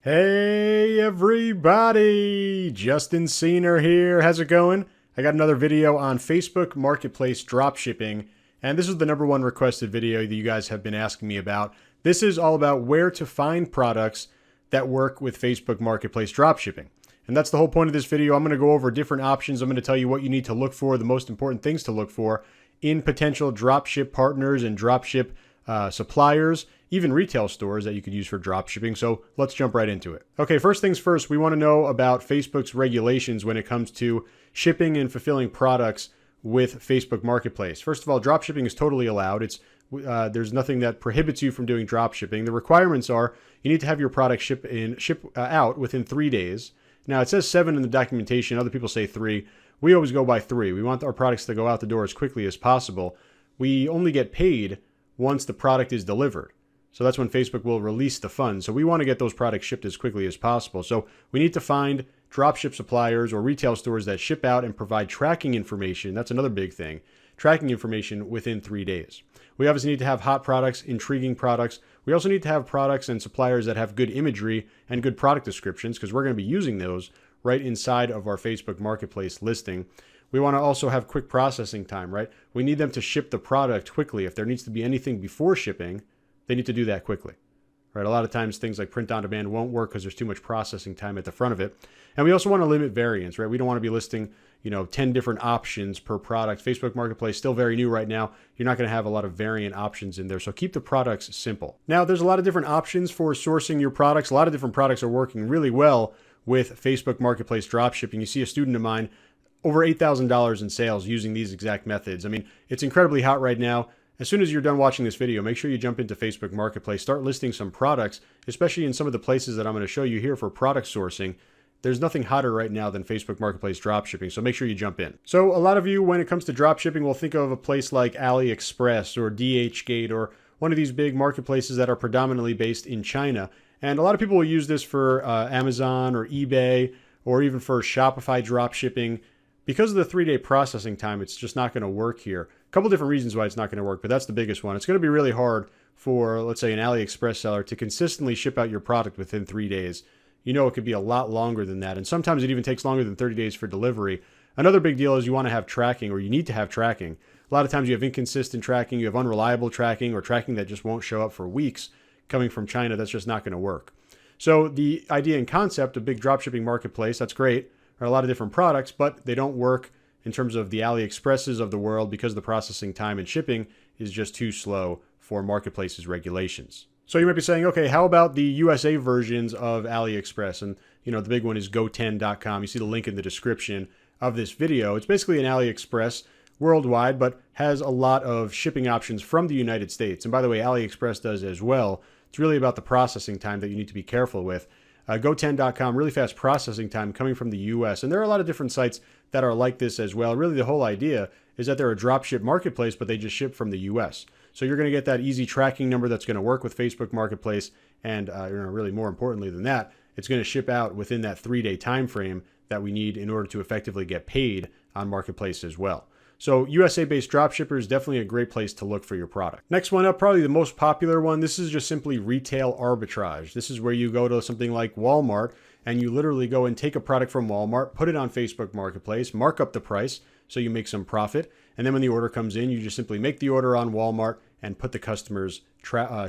Hey everybody, Justin Cena here. How's it going? I got another video on Facebook Marketplace dropshipping, and this is the number one requested video that you guys have been asking me about. This is all about where to find products that work with Facebook Marketplace dropshipping. And that's the whole point of this video. I'm going to go over different options. I'm going to tell you what you need to look for, the most important things to look for in potential dropship partners and dropship suppliers, even retail stores that you could use for dropshipping. So let's jump right into it. Okay, first things first, we want to know about Facebook's regulations when it comes to shipping and fulfilling products with Facebook Marketplace. First of all, dropshipping is totally allowed. There's nothing that prohibits you from doing dropshipping. The requirements are you need to have your product ship out within 3 days. Now it says 7 in the documentation. Other people say 3. We always go by 3. We want our products to go out the door as quickly as possible. We only get paid once the product is delivered. So that's when Facebook will release the funds. So we want to get those products shipped as quickly as possible. So we need to find dropship suppliers or retail stores that ship out and provide tracking information. That's another big thing. Tracking information within 3 days. We obviously need to have hot products, intriguing products. We also need to have products and suppliers that have good imagery and good product descriptions, because we're going to be using those right inside of our Facebook Marketplace listing. We want to also have quick processing time, right? We need them to ship the product quickly. If there needs to be anything before shipping, they need to do that quickly, right? A lot of times things like print on demand won't work because there's too much processing time at the front of it. And we also want to limit variance, right? We don't want to be listing, 10 different options per product. Facebook Marketplace, still very new right now. You're not going to have a lot of variant options in there. So keep the products simple. Now, there's a lot of different options for sourcing your products. A lot of different products are working really well with Facebook Marketplace dropshipping. You see a student of mine, over $8,000 in sales using these exact methods. I mean, it's incredibly hot right now. As soon as you're done watching this video, make sure you jump into Facebook Marketplace, start listing some products, especially in some of the places that I'm going to show you here for product sourcing. There's nothing hotter right now than Facebook Marketplace dropshipping, so make sure you jump in. So a lot of you, when it comes to dropshipping, will think of a place like AliExpress or DHgate or one of these big marketplaces that are predominantly based in China. And a lot of people will use this for Amazon or eBay or even for Shopify dropshipping. Because of the 3-day processing time, it's just not going to work here. A couple different reasons why it's not going to work, but that's the biggest one. It's going to be really hard for, let's say, an AliExpress seller to consistently ship out your product within 3 days. It could be a lot longer than that, and sometimes it even takes longer than 30 days for delivery. Another big deal is you want to have tracking, or you need to have tracking. A lot of times you have inconsistent tracking, you have unreliable tracking, or tracking that just won't show up for weeks coming from China. That's just not going to work. So the idea and concept of big dropshipping marketplace, that's great. There are a lot of different products, but they don't work in terms of the AliExpresses of the world because the processing time and shipping is just too slow for marketplaces regulations. So you might be saying, okay, how about the USA versions of AliExpress? And the big one is go10.com. You see the link in the description of this video. It's basically an AliExpress worldwide, but has a lot of shipping options from the United States. And by the way, AliExpress does as well. It's really about the processing time that you need to be careful with. Go10.com, really fast processing time coming from the US. And there are a lot of different sites that are like this as well. Really, the whole idea is that they're a dropship marketplace, but they just ship from the US. So you're going to get that easy tracking number that's going to work with Facebook Marketplace. And really more importantly than that, it's going to ship out within that 3-day time frame that we need in order to effectively get paid on Marketplace as well. So USA-based dropshipper is definitely a great place to look for your product. Next one up, probably the most popular one. This is just simply retail arbitrage. This is where you go to something like Walmart and you literally go and take a product from Walmart, put it on Facebook Marketplace, mark up the price so you make some profit. And then when the order comes in, you just simply make the order on Walmart and put the customer's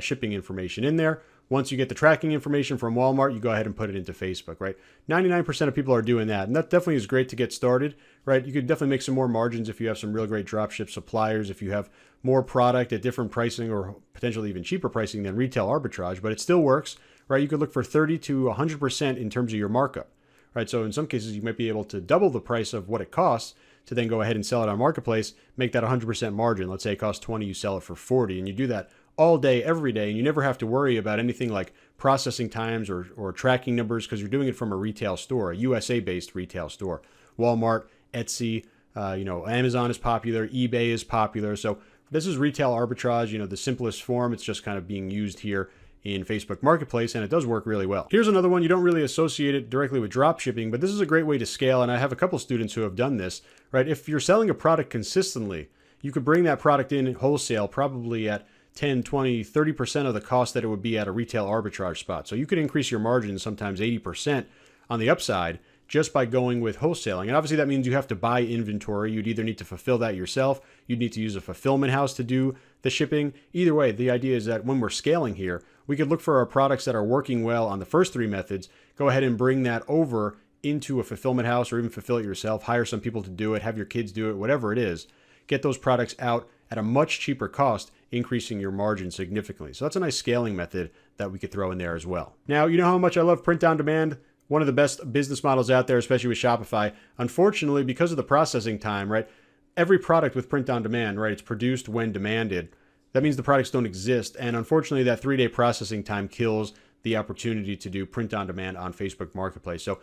shipping information in there. Once you get the tracking information from Walmart, you go ahead and put it into Facebook, right? 99% of people are doing that. And that definitely is great to get started, right? You could definitely make some more margins if you have some real great dropship suppliers, if you have more product at different pricing or potentially even cheaper pricing than retail arbitrage, but it still works, right? You could look for 30 to 100% in terms of your markup, right? So in some cases, you might be able to double the price of what it costs to then go ahead and sell it on Marketplace, make that 100% margin. Let's say it costs 20, you sell it for 40, and you do that all day, every day, and you never have to worry about anything like processing times or tracking numbers because you're doing it from a retail store, a USA-based retail store. Walmart, Etsy, Amazon is popular, eBay is popular. So this is retail arbitrage, the simplest form. It's just kind of being used here in Facebook Marketplace, and it does work really well. Here's another one. You don't really associate it directly with dropshipping, but this is a great way to scale, and I have a couple students who have done this, right? If you're selling a product consistently, you could bring that product in wholesale, probably at 10, 20, 30% of the cost that it would be at a retail arbitrage spot. So you could increase your margins sometimes 80% on the upside just by going with wholesaling. And obviously that means you have to buy inventory. You'd either need to fulfill that yourself, you'd need to use a fulfillment house to do the shipping. Either way, the idea is that when we're scaling here, we could look for our products that are working well on the first three methods, go ahead and bring that over into a fulfillment house or even fulfill it yourself, hire some people to do it, have your kids do it, whatever it is. Get those products out at a much cheaper cost, increasing your margin significantly. So that's a nice scaling method that we could throw in there as well. Now, you know how much I love print on demand? One of the best business models out there, especially with Shopify. Unfortunately, because of the processing time, right? Every product with print on demand, right? It's produced when demanded. That means the products don't exist. And unfortunately, that 3-day processing time kills the opportunity to do print on demand on Facebook Marketplace. So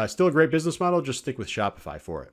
still a great business model. Just stick with Shopify for it.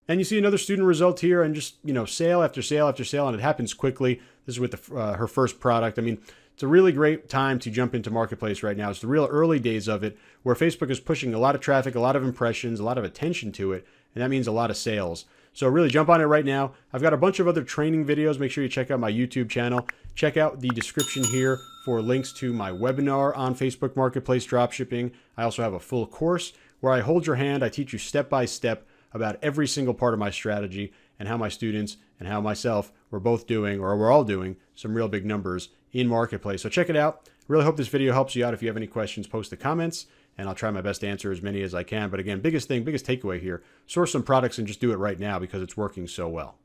And you see another student result here, and just, sale after sale after sale, and it happens quickly. This is with her first product. I mean, it's a really great time to jump into Marketplace right now. It's the real early days of it, where Facebook is pushing a lot of traffic, a lot of impressions, a lot of attention to it, and that means a lot of sales. So really jump on it right now. I've got a bunch of other training videos. Make sure you check out my YouTube channel. Check out the description here for links to my webinar on Facebook Marketplace dropshipping. I also have a full course where I hold your hand. I teach you step by step about every single part of my strategy and how my students and how myself we're all doing some real big numbers in Marketplace. So check it out. Really hope this video helps you out. If you have any questions, post the comments and I'll try my best to answer as many as I can. But again, biggest takeaway here, source some products and just do it right now because it's working so well.